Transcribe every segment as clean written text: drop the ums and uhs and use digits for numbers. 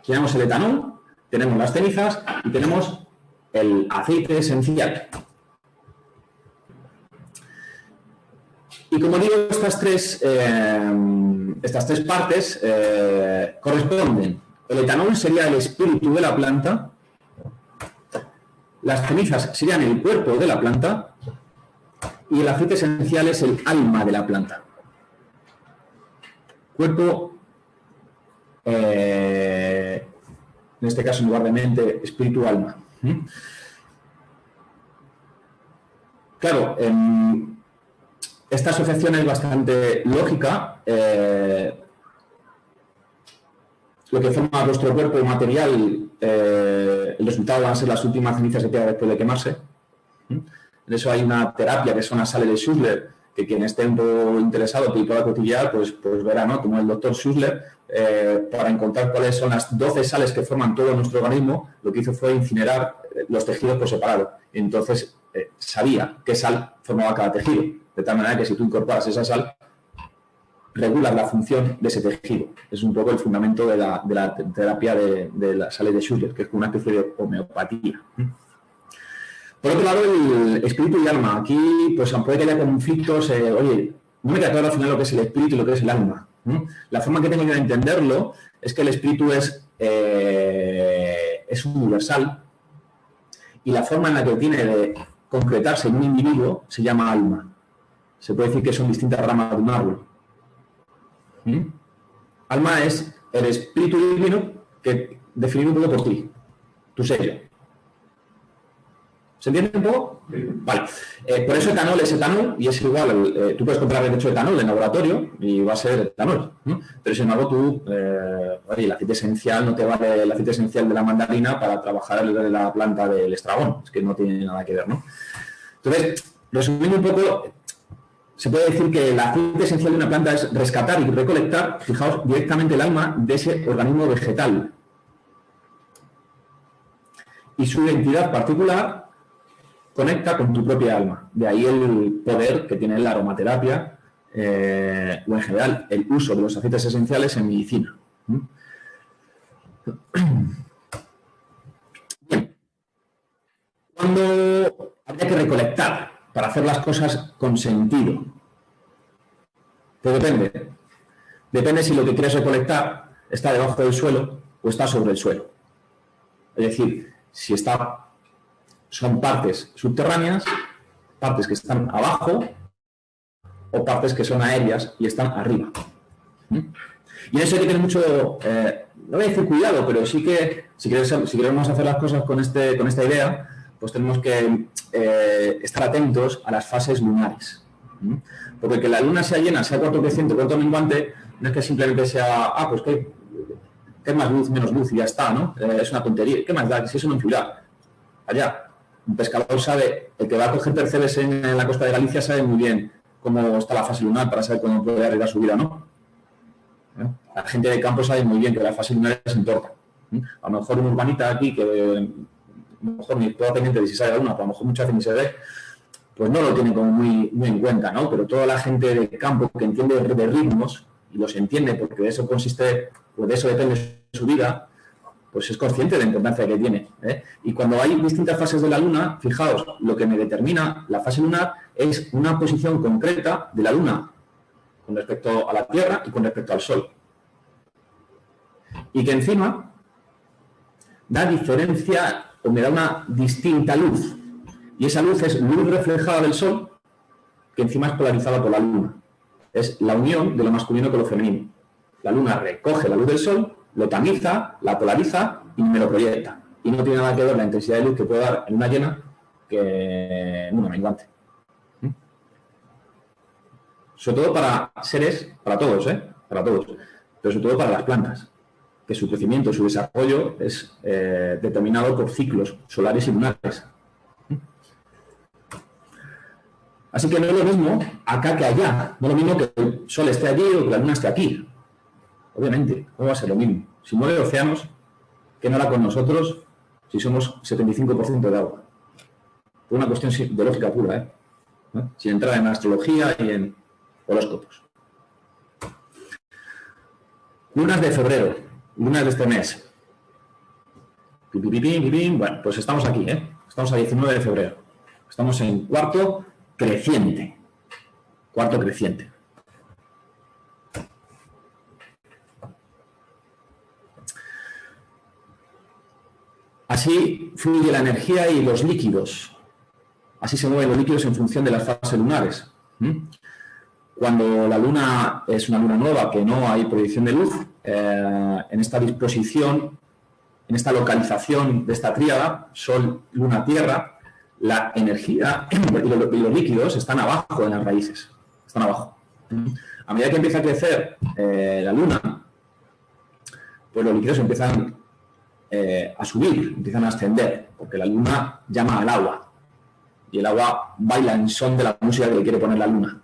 Tenemos el etanol, tenemos las cenizas y tenemos el aceite esencial. Y como digo, estas tres partes corresponden. El etanol sería el espíritu de la planta, las cenizas serían el cuerpo de la planta y el aceite esencial es el alma de la planta. Cuerpo, en este caso en lugar de mente, espíritu, alma. Claro, esta asociación es bastante lógica. Lo que forma vuestro cuerpo material, el resultado van a ser las últimas cenizas que quedan después de quemarse. En eso hay una terapia que son las sales de Schussler, que quien esté un poco interesado y pueda cotillear, pues verá, ¿no? Como el doctor Schussler, para encontrar cuáles son las 12 sales que forman todo nuestro organismo, lo que hizo fue incinerar los tejidos por separado. Entonces, sabía qué sal formaba cada tejido. De tal manera que si tú incorporas esa sal, regulas la función de ese tejido. Es un poco el fundamento de la terapia de las sales de Schussler, que es como una especie de homeopatía. Por otro lado, el espíritu y alma. Aquí, pues, puede que haya conflictos. Oye, no me queda claro al final lo que es el espíritu y lo que es el alma. La forma que tengo yo de entenderlo es que el espíritu es universal y la forma en la que tiene de concretarse en un individuo se llama alma. Se puede decir que son distintas ramas de un árbol. Alma es el espíritu divino que definido un poco por ti, tu sello. ¿Se entiende un poco? Vale. Por eso etanol es etanol y es igual. Tú puedes comprar, de hecho, etanol en laboratorio y va a ser etanol. Pero sin embargo, tú, oye, el aceite esencial no te vale el aceite esencial de la mandarina para trabajar en la planta del estragón. Es que no tiene nada que ver, ¿no? Entonces, resumiendo un poco, se puede decir que el aceite esencial de una planta es rescatar y recolectar, fijaos, directamente el alma de ese organismo vegetal. Y su identidad particular conecta con tu propia alma. De ahí el poder que tiene la aromaterapia o en general el uso de los aceites esenciales en medicina. Bien. ¿Cuándo habría que recolectar para hacer las cosas con sentido? Pues depende. Depende si lo que quieres recolectar está debajo del suelo o está sobre el suelo. Es decir, si son partes subterráneas, partes que están abajo o partes que son aéreas y están arriba. Y en eso hay que tener mucho, no voy a decir cuidado, pero sí que si queremos hacer las cosas con esta idea, pues tenemos que estar atentos a las fases lunares. Porque que la luna sea llena, sea cuarto creciente, cuarto menguante, no es que simplemente sea, pues que es más luz, menos luz y ya está, ¿no? Es una tontería. ¿Qué más da? Si eso no influirá. Allá. Un pescador sabe, el que va a coger percebes en la costa de Galicia sabe muy bien cómo está la fase lunar para saber cuándo puede arreglar su vida, ¿no? La gente de campo sabe muy bien que la fase lunar es importa. A lo mejor un urbanita aquí que a lo mejor ni toda pendiente de si sale la luna, pero a lo mejor muchas veces ni se ve, pues no lo tiene como muy en cuenta, ¿no? Pero toda la gente de campo que entiende de ritmos y los entiende porque de eso consiste, o de eso depende su vida, pues es consciente de la importancia que tiene. Y cuando hay distintas fases de la luna, fijaos, lo que me determina la fase lunar es una posición concreta de la luna con respecto a la Tierra y con respecto al Sol. Y que encima da diferencia o me da una distinta luz. Y esa luz es luz reflejada del Sol que encima es polarizada por la luna. Es la unión de lo masculino con lo femenino. La luna recoge la luz del Sol, lo tamiza, la polariza y me lo proyecta. Y no tiene nada que ver la intensidad de luz que puede dar en una llena que en una menguante. Sobre todo para seres, para todos, para todos, pero sobre todo para las plantas, que su crecimiento, su desarrollo es determinado por ciclos solares y lunares. Así que no es lo mismo acá que allá, no es lo mismo que el Sol esté allí o que la Luna esté aquí. Obviamente, no va a ser lo mismo. Si mueve océanos, ¿qué no hará con nosotros si somos 75% de agua? Por una cuestión de lógica pura, sin entrar en astrología y en horóscopos. Lunas de febrero, lunas de este mes. Bueno, pues estamos aquí, ¿eh? Estamos a 19 de febrero. Estamos en cuarto creciente. Cuarto creciente. Así fluye la energía y los líquidos. Así se mueven los líquidos en función de las fases lunares. Cuando la luna es una luna nueva, que no hay proyección de luz, en esta disposición, en esta localización de esta tríada, Sol, Luna, Tierra, la energía y los líquidos están abajo en las raíces. Están abajo. A medida que empieza a crecer la luna, pues los líquidos empiezan a subir, empiezan a ascender, porque la luna llama al agua. Y el agua baila en son de la música que le quiere poner la luna.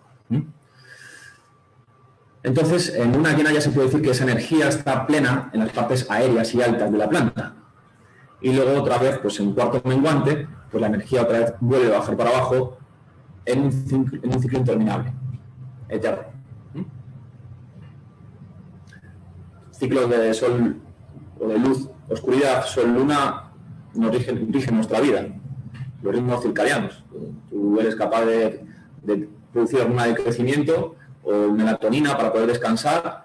Entonces, en luna llena ya se puede decir que esa energía está plena en las partes aéreas y altas de la planta. Y luego otra vez, pues en cuarto menguante, pues la energía otra vez vuelve a bajar para abajo en un ciclo interminable, eterno. Ciclos de sol o de luz, oscuridad, sol, luna, nos rigen nuestra vida. Los ritmos circadianos. Tú eres capaz de producir hormona de crecimiento o melatonina para poder descansar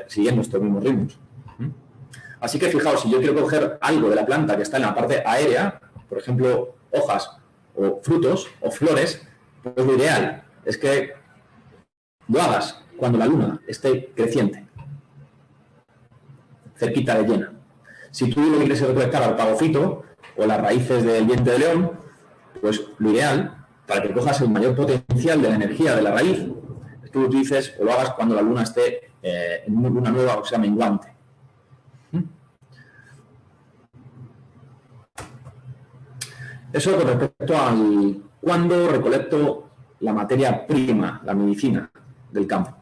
siguiendo estos mismos ritmos. Así que fijaos, si yo quiero coger algo de la planta que está en la parte aérea, por ejemplo, hojas o frutos o flores, pues lo ideal es que lo hagas cuando la luna esté creciente, cerquita de llena. Si tú lo quieres recolectar al pagofito o las raíces del diente de león, pues lo ideal, para que cojas el mayor potencial de la energía de la raíz, es que lo utilices o lo hagas cuando la luna esté en una luna nueva, o sea, menguante. Eso con respecto al cuándo recolecto la materia prima, la medicina del campo.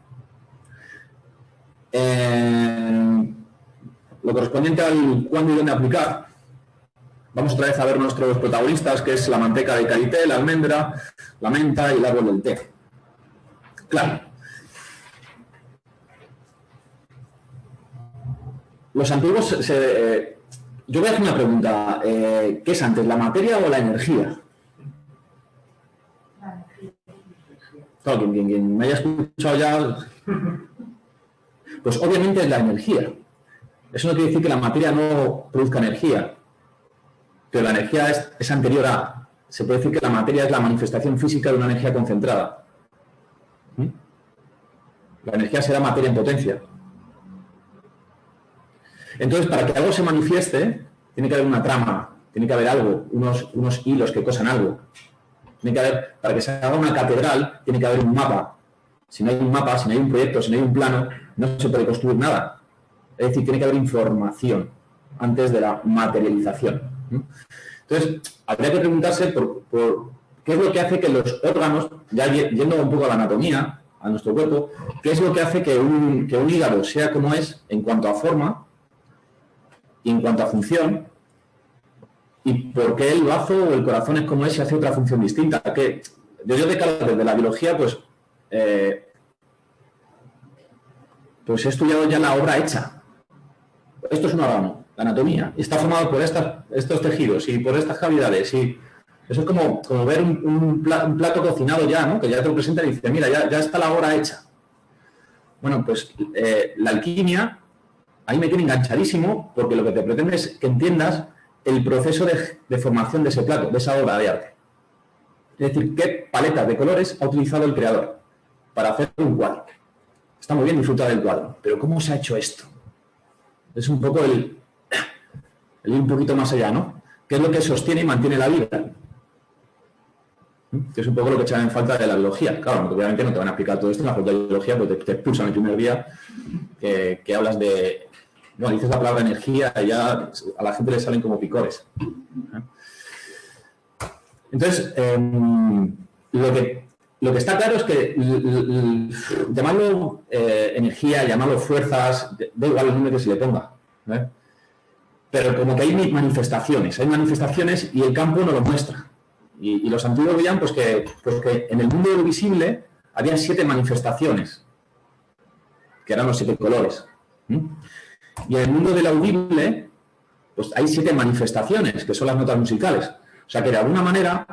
Lo correspondiente al cuándo y dónde aplicar, vamos otra vez a ver nuestros protagonistas, que es la manteca de karité, la almendra, la menta y el árbol del té. Claro. Los antiguos... yo voy a hacer una pregunta. ¿Qué es antes, la materia o la energía? La energía. Claro, quien me haya escuchado ya... Pues obviamente es la energía. Eso no quiere decir que la materia no produzca energía. Pero la energía es anterior a... Se puede decir que la materia es la manifestación física de una energía concentrada. La energía será materia en potencia. Entonces, para que algo se manifieste, tiene que haber una trama, tiene que haber algo, unos hilos que cosan algo. Tiene que haber, para que se haga una catedral, tiene que haber un mapa. Si no hay un mapa, si no hay un proyecto, si no hay un plano, no se puede construir nada. Es decir, tiene que haber información antes de la materialización. Entonces, habría que preguntarse por qué es lo que hace que los órganos, ya yendo un poco a la anatomía, a nuestro cuerpo, qué es lo que hace que un hígado sea como es en cuanto a forma y en cuanto a función, y por qué el bazo o el corazón es como es y hace otra función distinta. Que desde la biología, pues he estudiado ya la obra hecha. Esto es un órgano, la anatomía, y está formado por estos tejidos y por estas cavidades, y eso es como ver un plato cocinado ya, ¿no? Que ya te lo presentan y dices, mira, ya está la obra hecha. Bueno, pues la alquimia ahí me tiene enganchadísimo, porque lo que te pretende es que entiendas el proceso de formación de ese plato, de esa obra de arte. Es decir, qué paletas de colores ha utilizado el creador para hacer un cuadro. Está muy bien disfrutar del cuadro, pero ¿cómo se ha hecho esto? Es un poco el ir un poquito más allá, ¿no? ¿Qué es lo que sostiene y mantiene la vida? Que es un poco lo que echan en falta de la biología. Claro, obviamente no te van a explicar todo esto en la facultad de biología, porque te expulsan el primer día que hablas de... Bueno, dices la palabra energía y ya a la gente le salen como picores. Entonces, lo que está claro es que llamarlo energía, llamarlo fuerzas, da igual el nombre que se le ponga. Pero como que hay manifestaciones y el campo no lo muestra. Y los antiguos veían pues que en el mundo de lo visible había 7 manifestaciones, que eran los 7 colores. Y en el mundo del audible, pues hay 7 manifestaciones, que son las notas musicales. O sea que de alguna manera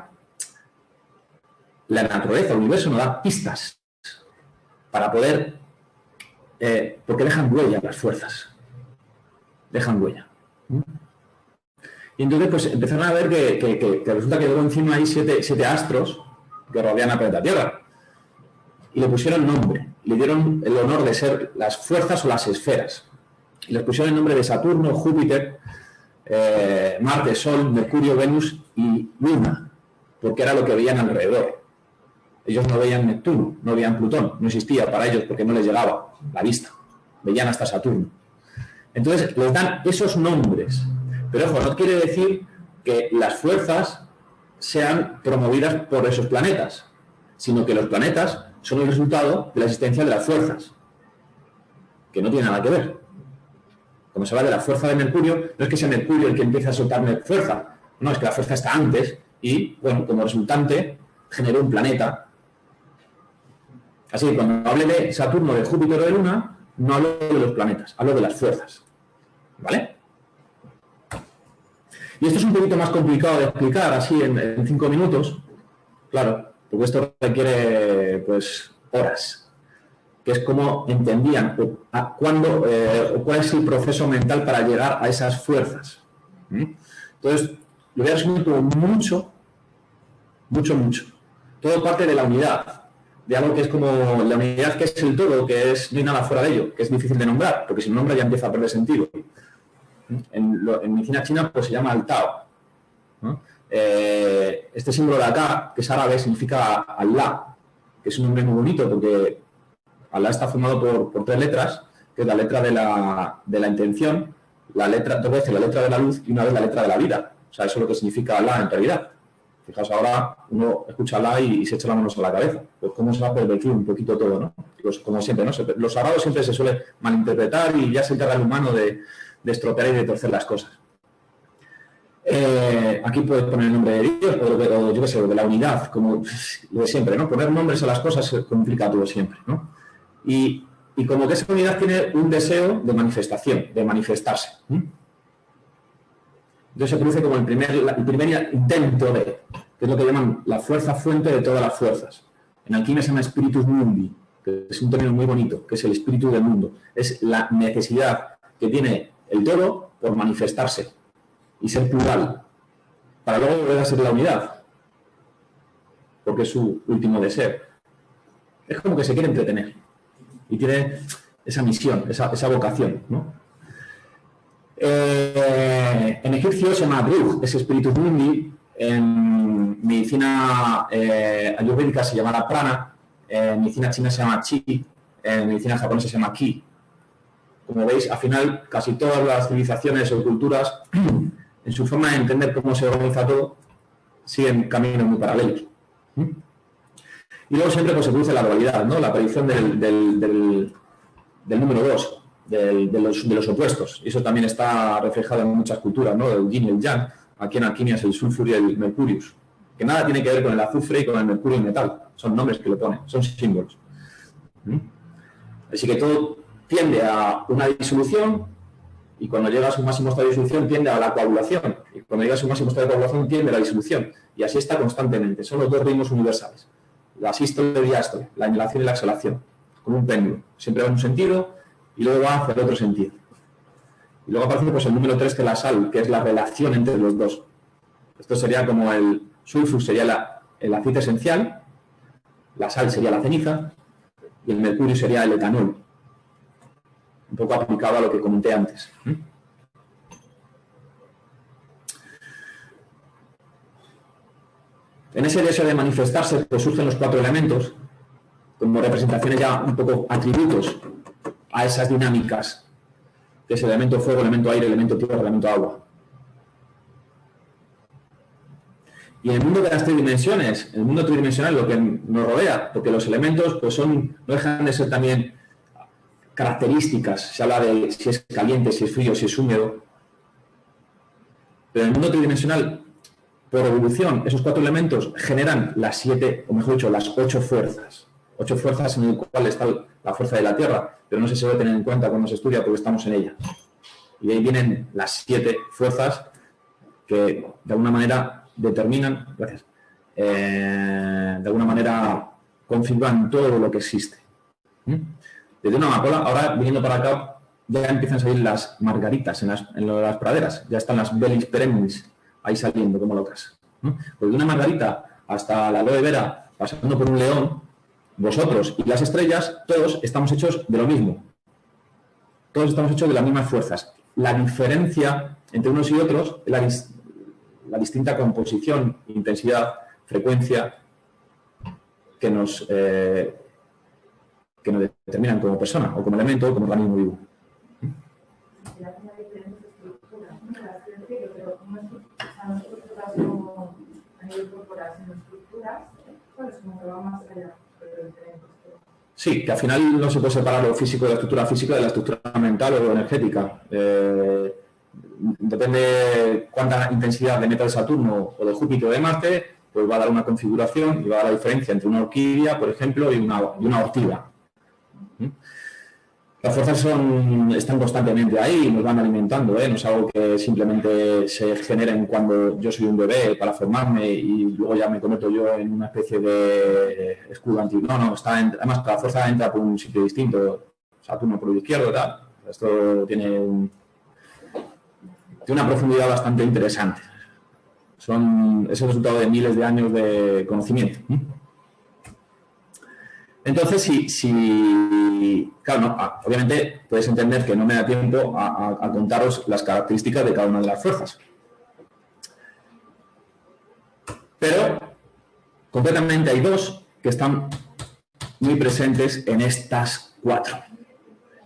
la naturaleza, el universo nos da pistas para poder, porque dejan huella las fuerzas, dejan huella. Y entonces pues empezaron a ver que resulta que luego encima hay 7 astros que rodean al planeta Tierra. Y le pusieron nombre, le dieron el honor de ser las fuerzas o las esferas. Y les pusieron el nombre de Saturno, Júpiter, Marte, Sol, Mercurio, Venus y Luna, porque era lo que veían alrededor. Ellos no veían Neptuno, no veían Plutón, no existía para ellos porque no les llegaba la vista. Veían hasta Saturno. Entonces les dan esos nombres. Pero ojo, no quiere decir que las fuerzas sean promovidas por esos planetas, sino que los planetas son el resultado de la existencia de las fuerzas, que no tiene nada que ver. Como se habla de la fuerza de Mercurio, no es que sea Mercurio el que empieza a soltar fuerza, no, es que la fuerza está antes y, bueno, como resultante generó un planeta. Así que cuando hable de Saturno, de Júpiter o de Luna, no hablo de los planetas, hablo de las fuerzas. ¿Vale? Y esto es un poquito más complicado de explicar así en 5 minutos, claro, porque esto requiere, pues, horas, que es cómo entendían cuándo o cuál es el proceso mental para llegar a esas fuerzas. Entonces, lo voy a resumir como mucho. Todo parte de la unidad, de algo que es como la unidad, que es el todo, que es no hay nada fuera de ello, que es difícil de nombrar, porque si no nombra ya empieza a perder sentido. En medicina china pues se llama el Tao, ¿no? Este símbolo de acá, que es árabe, significa Allah, que es un nombre muy bonito porque Allah está formado por 3 letras, que es la letra de la intención, la letra, 2 veces la letra de la luz y una vez la letra de la vida. O sea, eso es lo que significa Allah en realidad. Fijaos, ahora uno escucha Allah y se echa las manos a la cabeza. Pues cómo se va a pervertir un poquito todo, ¿no? Como siempre, ¿no? Los sagrados siempre se suele malinterpretar y ya se encarga el humano de estropear y de torcer las cosas. Aquí puedes poner el nombre de Dios o yo qué sé, de la unidad, como lo de siempre, ¿no? Poner nombres a las cosas se complica todo siempre, ¿no? Y como que esa unidad tiene un deseo de manifestación, de manifestarse. Entonces se produce como el primer intento de, que es lo que llaman la fuerza fuente de todas las fuerzas. En alquimia se llama spiritus mundi, que es un término muy bonito, que es el espíritu del mundo. Es la necesidad que tiene el todo por manifestarse y ser plural, para luego volver a ser la unidad, porque es su último deseo. Es como que se quiere entretener y tiene esa misión, esa vocación, ¿no? En egipcio se llama Drug, es espíritu mundi. En medicina ayurvédica se llama prana, en medicina china se llama chi, en medicina japonesa se llama ki. Como veis, al final, casi todas las civilizaciones o culturas, en su forma de entender cómo se organiza todo, siguen caminos muy paralelos. Y luego siempre pues, se produce la dualidad, ¿no? La aparición del número 2, de los opuestos. Y eso también está reflejado en muchas culturas, ¿no? El yin y el yang. Aquí en alquimia es el sulfur y el mercurius, que nada tiene que ver con el azufre y con el mercurio y el metal. Son nombres que le ponen, son símbolos. Así que todo tiende a una disolución y cuando llega a su máximo estado de disolución tiende a la coagulación y cuando llega a su máximo estado de coagulación tiende a la disolución y así está constantemente. Son los 2 ritmos universales, la sístole y diástole, la inhalación y la exhalación, como un péndulo. Siempre va en un sentido y luego va hacia el otro sentido. Y luego aparece pues, el número 3, que es la sal, que es la relación entre los dos. Esto sería como el sulfur, sería el aceite esencial, la sal sería la ceniza y el mercurio sería el etanol. Un poco aplicado a lo que comenté antes. En ese deseo de manifestarse pues, surgen los 4 elementos como representaciones ya un poco atributos a esas dinámicas, que es el elemento fuego, el elemento aire, el elemento tierra, el elemento agua. Y en el mundo de las tridimensiones, el mundo tridimensional, lo que nos rodea, porque los elementos pues, no dejan de ser también características, se habla de si es caliente, si es frío, si es húmedo. Pero en el mundo tridimensional, por evolución, esos 4 elementos generan las 7, o mejor dicho, las 8 fuerzas. 8 fuerzas en el cual está la fuerza de la Tierra, pero no se suele tener en cuenta cuando se estudia porque estamos en ella. Y de ahí vienen las 7 fuerzas que de alguna manera determinan, gracias, de alguna manera configuran todo lo que existe. Desde una amapola, ahora viniendo para acá, ya empiezan a salir las margaritas en las praderas, ya están las Bellis perennis ahí saliendo como locas. Pues de una margarita hasta la aloe vera, pasando por un león, vosotros y las estrellas, todos estamos hechos de lo mismo. Todos estamos hechos de las mismas fuerzas. La diferencia entre unos y otros es la distinta composición, intensidad, frecuencia que nos determinan como persona o como elemento o como organismo vivo. Sí, que al final no se puede separar lo físico de la estructura mental o energética. Depende cuánta intensidad de Meta de Saturno o de Júpiter o de Marte, pues va a dar una configuración y va a dar la diferencia entre una orquídea, por ejemplo, y una ortiga. Las fuerzas están constantemente ahí y nos van alimentando, no es algo que simplemente se generen cuando yo soy un bebé para formarme y luego ya me convierto yo en una especie de escudo antiguo. No, además cada fuerza entra por un sitio distinto, Saturno por el izquierdo, tal. Esto tiene una profundidad bastante interesante. Es el resultado de miles de años de conocimiento. Entonces, claro, no, obviamente puedes entender que no me da tiempo a contaros las características de cada una de las fuerzas. Pero, concretamente, hay 2 que están muy presentes en estas 4,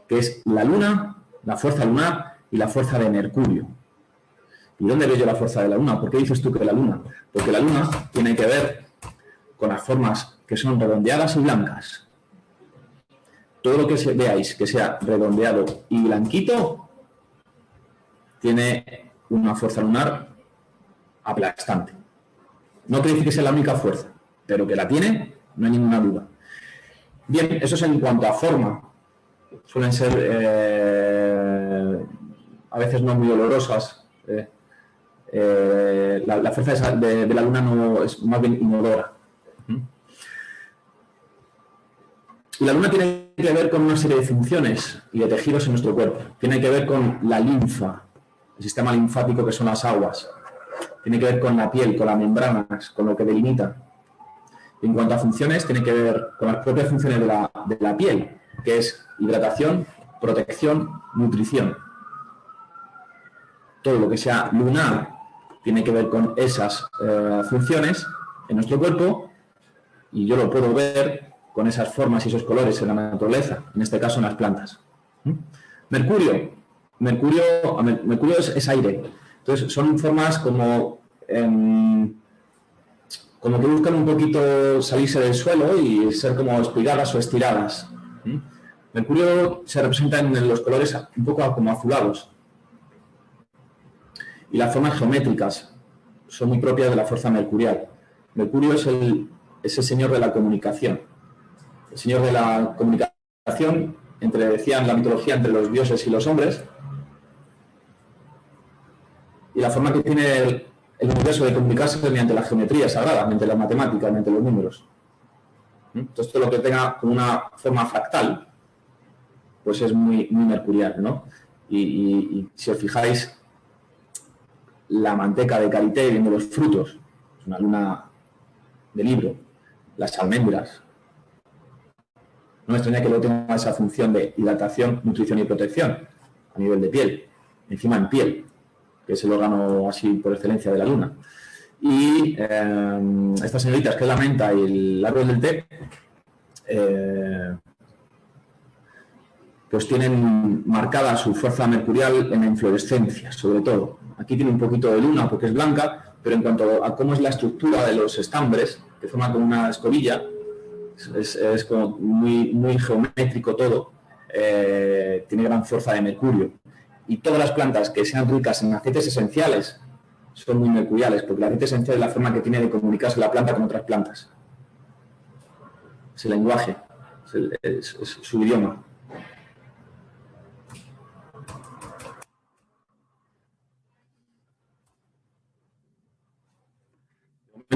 que es la Luna, la fuerza lunar y la fuerza de Mercurio. ¿Y dónde veo yo la fuerza de la Luna? ¿Por qué dices tú que la Luna? Porque la Luna tiene que ver con las formas que son redondeadas y blancas. Todo lo que veáis que sea redondeado y blanquito tiene una fuerza lunar aplastante. No quiere decir que sea la única fuerza, pero que la tiene, no hay ninguna duda. Bien, eso es en cuanto a forma. Suelen ser a veces no muy olorosas. La fuerza de la Luna no es más bien inodora. Y la Luna tiene que ver con una serie de funciones y de tejidos en nuestro cuerpo. Tiene que ver con la linfa, el sistema linfático que son las aguas. Tiene que ver con la piel, con las membranas, con lo que delimita. Y en cuanto a funciones, tiene que ver con las propias funciones de la piel, que es hidratación, protección, nutrición. Todo lo que sea lunar tiene que ver con esas funciones en nuestro cuerpo y yo lo puedo ver con esas formas y esos colores en la naturaleza, en este caso en las plantas. Mercurio es aire. Entonces son formas como que buscan un poquito salirse del suelo y ser como espigadas o estiradas. Mercurio se representa en los colores un poco como azulados. Y las formas geométricas son muy propias de la fuerza mercurial. Mercurio es el señor de la comunicación. El señor de la comunicación, decían la mitología, entre los dioses y los hombres. Y la forma que tiene el universo de comunicarse mediante la geometría sagrada, mediante las matemáticas, mediante los números. Entonces, todo lo que tenga una forma fractal, pues es muy, muy mercurial, ¿no? Y si os fijáis, la manteca de karité viendo los frutos, es una luna de Libro, las almendras. No me extraña que luego tenga esa función de hidratación, nutrición y protección a nivel de piel, encima en piel, que es el órgano así por excelencia de la luna. Y estas señoritas, que es la menta y el árbol del té, pues tienen marcada su fuerza mercurial en la inflorescencia, sobre todo. Aquí tiene un poquito de luna porque es blanca, pero en cuanto a cómo es la estructura de los estambres, que forma como una escobilla, es como muy, muy geométrico todo, tiene gran fuerza de mercurio. Y todas las plantas que sean ricas en aceites esenciales son muy mercuriales, porque el aceite esencial es la forma que tiene de comunicarse la planta con otras plantas. Es el lenguaje, es su idioma.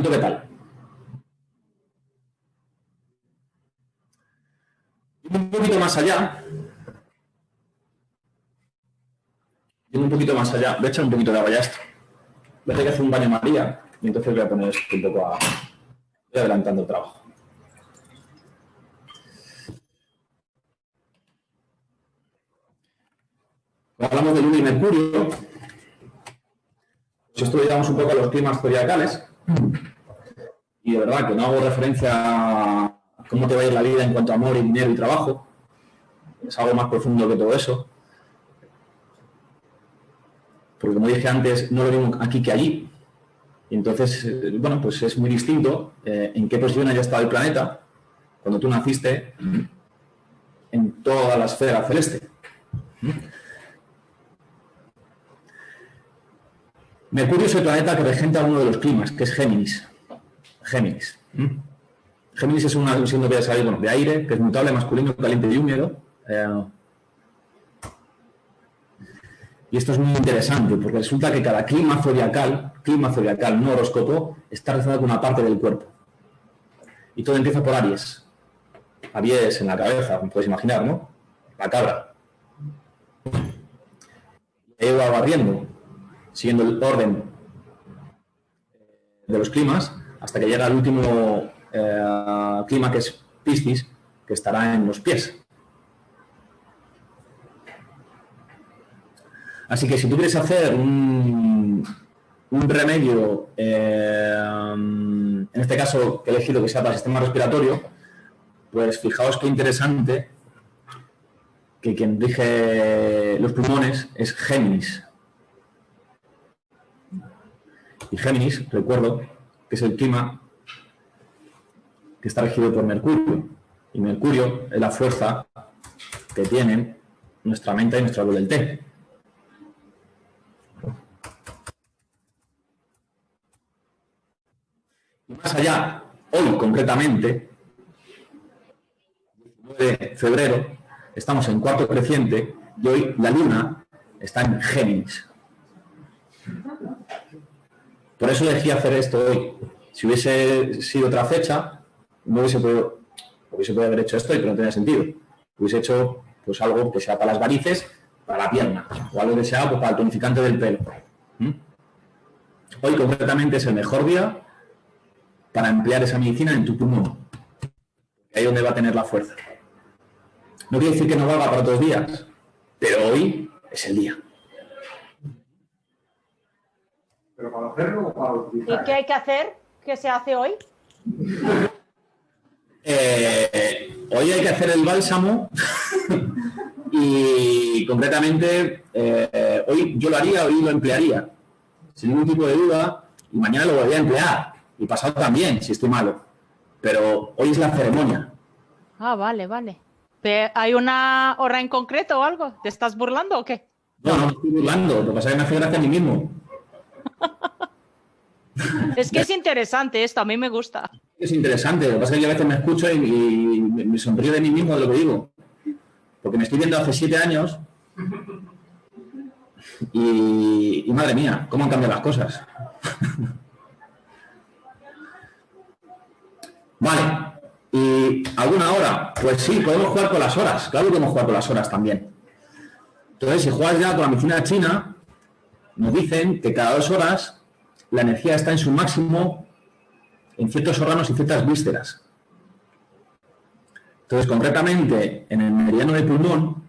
momento, ¿qué tal? Un poquito más allá. Un poquito más allá. Voy a echar un poquito de agua ya esto. Voy a tener que hacer un baño María y entonces voy a poner esto un poco a... Voy adelantando el trabajo. Hablamos de Luna y Mercurio. Pues esto lo llevamos un poco a los climas zodiacales. Y de verdad que no hago referencia a cómo te va a ir la vida en cuanto a amor y dinero y trabajo. Es algo más profundo que todo eso. Porque como dije antes, no lo mismo aquí que allí. Y entonces, bueno, pues es muy distinto en qué posición haya estado el planeta cuando tú naciste en toda la esfera celeste. Mercurio es el planeta que regenta uno de los climas, que es Géminis. Géminis. Géminis es un signo que ya sabéis, bueno, de aire, que es mutable, masculino, caliente y húmedo. Y esto es muy interesante, porque resulta que cada clima zodiacal, no horóscopo, está relacionado con una parte del cuerpo. Y todo empieza por Aries. Aries en la cabeza, como puedes imaginar, ¿no? La cabra. Y va barriendo, siguiendo el orden de los climas, hasta que llega al último clima, que es Piscis, que estará en los pies. Así que si tú quieres hacer un remedio, en este caso que he elegido que sea para el sistema respiratorio, pues fijaos qué interesante que quien rige los pulmones es Géminis. Y Géminis, recuerdo, que es el clima que está regido por Mercurio. Y Mercurio es la fuerza que tienen nuestra mente y nuestra voluntad. Y más allá, hoy concretamente, 19 de febrero, estamos en cuarto creciente y hoy la luna está en Géminis. Por eso elegí hacer esto hoy. Si hubiese sido otra fecha, no hubiese podido haber hecho esto, pero no tenía sentido. Hubiese hecho pues algo que sea para las varices, para la pierna, o algo que sea pues, para el tonificante del pelo. Hoy concretamente es el mejor día para emplear esa medicina en tu pulmón. Ahí es donde va a tener la fuerza. No quiere decir que no valga para otros días, pero hoy es el día. ¿Pero para hacerlo o para utilizar? ¿Y qué hay que hacer? ¿Qué se hace hoy? Hoy hay que hacer el bálsamo y concretamente hoy yo lo haría, hoy lo emplearía, sin ningún tipo de duda, y mañana lo volvería a emplear. Y pasado también, si estoy malo. Pero hoy es la ceremonia. Ah, vale, vale. ¿Hay una hora en concreto o algo? ¿Te estás burlando o qué? No, no me estoy burlando. Lo que pasa es que me hace gracia a mí mismo. Es que es interesante esto, a mí me gusta. Es interesante. Lo que pasa es que yo a veces me escucho y me sonrío de mí mismo de lo que digo. Porque me estoy viendo hace 7 años y madre mía, cómo han cambiado las cosas. Vale, ¿y alguna hora? Pues sí, podemos jugar con las horas. Claro que podemos jugar con las horas también. Entonces, si juegas ya con la medicina china, nos dicen que cada 2 horas la energía está en su máximo en ciertos órganos y ciertas vísceras. Entonces, concretamente, en el meridiano del pulmón,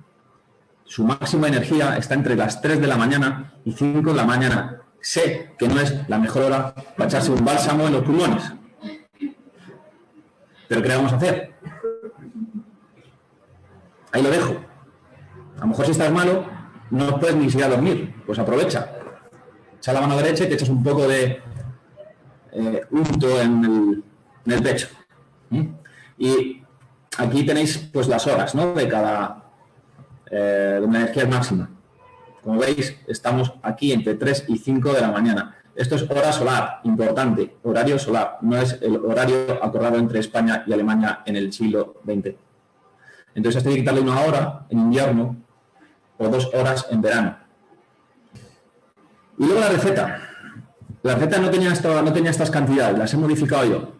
su máxima energía está entre las 3 de la mañana y 5 de la mañana. Sé que no es la mejor hora para echarse un bálsamo en los pulmones. ¿Pero qué le vamos a hacer? Ahí lo dejo. A lo mejor si estás malo, no puedes ni siquiera dormir. Pues aprovecha. Echa la mano derecha y te echas un poco de unto en el pecho. Y aquí tenéis pues las horas, ¿no? De cada de una energía máxima. Como veis, estamos aquí entre 3 y 5 de la mañana. Esto es hora solar, importante, horario solar, no es el horario acordado entre España y Alemania en el siglo XX. Entonces, hay que quitarle 1 hora en invierno o 2 horas en verano. Y luego la receta. La receta no tenía estas cantidades, las he modificado yo.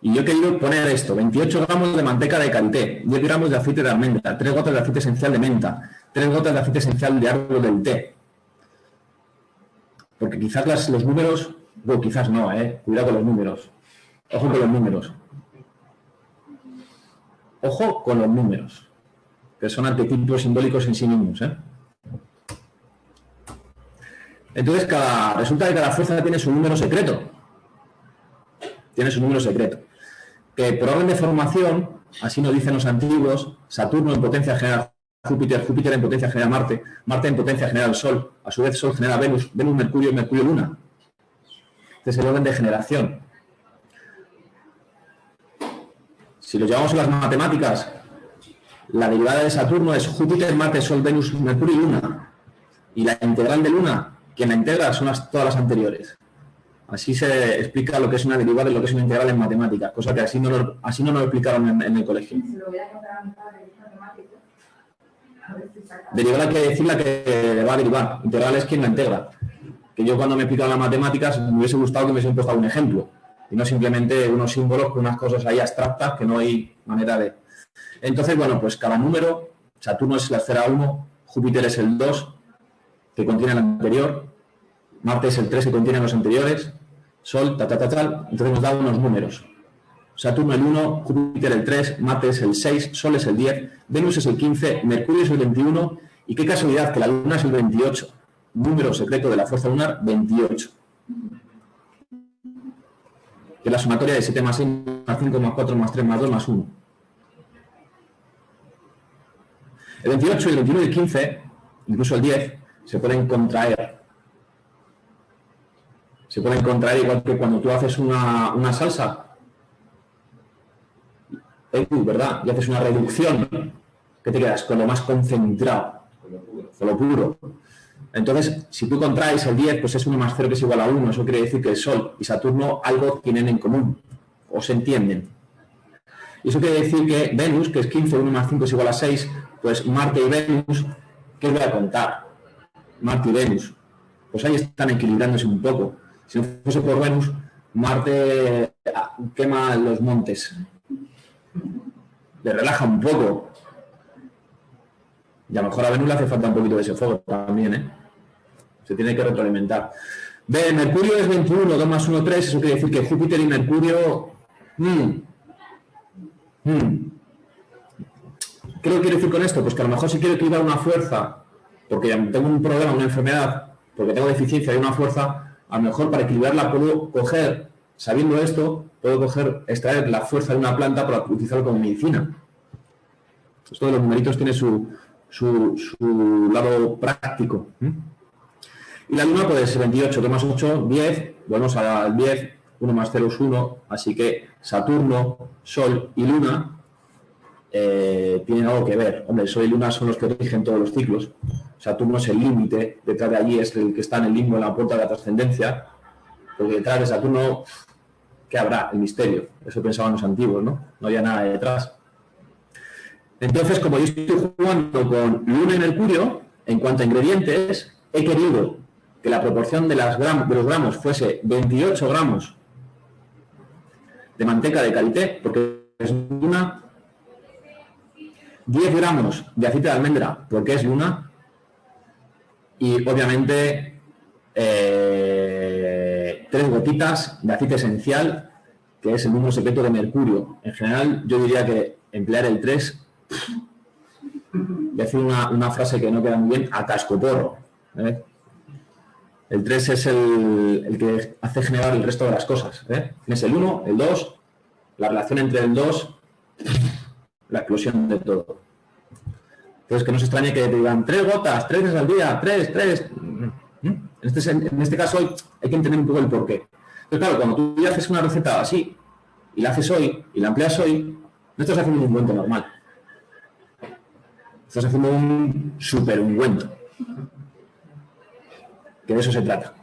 Y yo he querido poner esto, 28 gramos de manteca de karité, 10 gramos de aceite de almendra, 3 gotas de aceite esencial de menta, 3 gotas de aceite esencial de árbol del té. Porque quizás los números, bueno, quizás no, cuidado con los números. Ojo con los números. Ojo con los números, que son arquetipos simbólicos en sí mismos, Entonces, resulta que cada fuerza tiene su número secreto. Tiene su número secreto. Que por orden de formación, así nos dicen los antiguos, Saturno en potencia genera Júpiter, Júpiter en potencia genera Marte, Marte en potencia genera el Sol, a su vez Sol genera Venus, Venus, Mercurio y Mercurio, Luna. Este es el orden de generación. Si lo llevamos a las matemáticas, la derivada de Saturno es Júpiter, Marte, Sol, Venus, Mercurio y Luna. Y la integral de Luna, quien la integra son todas las anteriores. Así se explica lo que es una derivada y lo que es una integral en matemáticas, cosa que así no nos lo explicaron en el colegio. Si lo voy a contar a mi padre, es matemático. Derivada quiere decir la que le va a derivar. Integral es quien la integra. Que yo cuando me explican las matemáticas me hubiese gustado que me hubiesen puesto un ejemplo. Y no simplemente unos símbolos con unas cosas ahí abstractas que no hay manera de... Entonces, bueno, pues cada número, Saturno es la esfera 1, Júpiter es el 2, que contiene el anterior, Marte es el 3, que contiene los anteriores, Sol, entonces nos da unos números. Saturno el 1, Júpiter el 3, Marte es el 6, Sol es el 10, Venus es el 15, Mercurio es el 21, y qué casualidad que la Luna es el 28, número secreto de la fuerza lunar, 28. Que es la sumatoria de 7 más 6 más 5 más 4 más 3 más 2 más 1. El 28, el 21 y el 15, incluso el 10, se pueden contraer. Se pueden contraer igual que cuando tú haces una salsa, ¿verdad? Y haces una reducción, ¿qué te quedas? Con lo más concentrado, con lo puro. Entonces, si tú contraes el 10, pues es 1 más 0 que es igual a 1. Eso quiere decir que el Sol y Saturno algo tienen en común, o se entienden. Y eso quiere decir que Venus, que es 15, 1 más 5 es igual a 6, pues Marte y Venus, ¿qué os voy a contar? Marte y Venus, pues ahí están equilibrándose un poco. Si no fuese por Venus, Marte quema los montes, le relaja un poco. Y a lo mejor a Venus le hace falta un poquito de ese fuego también, Se tiene que retroalimentar. Mercurio es 21, 2 más 1, 3, eso quiere decir que Júpiter y Mercurio... ¿Qué quiero decir con esto? Pues que a lo mejor si quiero equilibrar una fuerza, porque tengo un problema, una enfermedad, porque tengo deficiencia de una fuerza, a lo mejor para equilibrarla puedo coger, sabiendo esto, extraer la fuerza de una planta para utilizarlo como medicina. Esto de los numeritos tiene su lado práctico. Y la Luna puede ser 28, 2 más 8, 10, volvemos al 10, 1 más 0 es 1, así que Saturno, Sol y Luna tienen algo que ver. Hombre, Sol y Luna son los que rigen todos los ciclos. Saturno es el límite, detrás de allí es el que está en el limbo, en la puerta de la trascendencia, porque detrás de Saturno, ¿qué habrá? El misterio. Eso pensaban los antiguos, ¿no? No había nada detrás. Entonces, como yo estoy jugando con Luna y Mercurio, en cuanto a ingredientes, he querido que la proporción de los gramos fuese 28 gramos de manteca de karité, porque es Luna, 10 gramos de aceite de almendra, porque es Luna, y obviamente 3 gotitas de aceite esencial, que es el número secreto de Mercurio. En general, yo diría que emplear el 3, voy a decir una frase que no queda muy bien, a cascoporro. El 3 es el que hace generar el resto de las cosas. Tienes el 1, el 2, la relación entre el 2, la explosión de todo. Entonces, que no se extrañe que te digan 3 gotas, 3 veces al día, 3. En este caso hay que entender un poco el porqué. Entonces, claro, cuando tú haces una receta así, y la haces hoy, y la empleas hoy, no estás haciendo un ungüento normal. Estás haciendo un super ungüento. Que de eso se trata.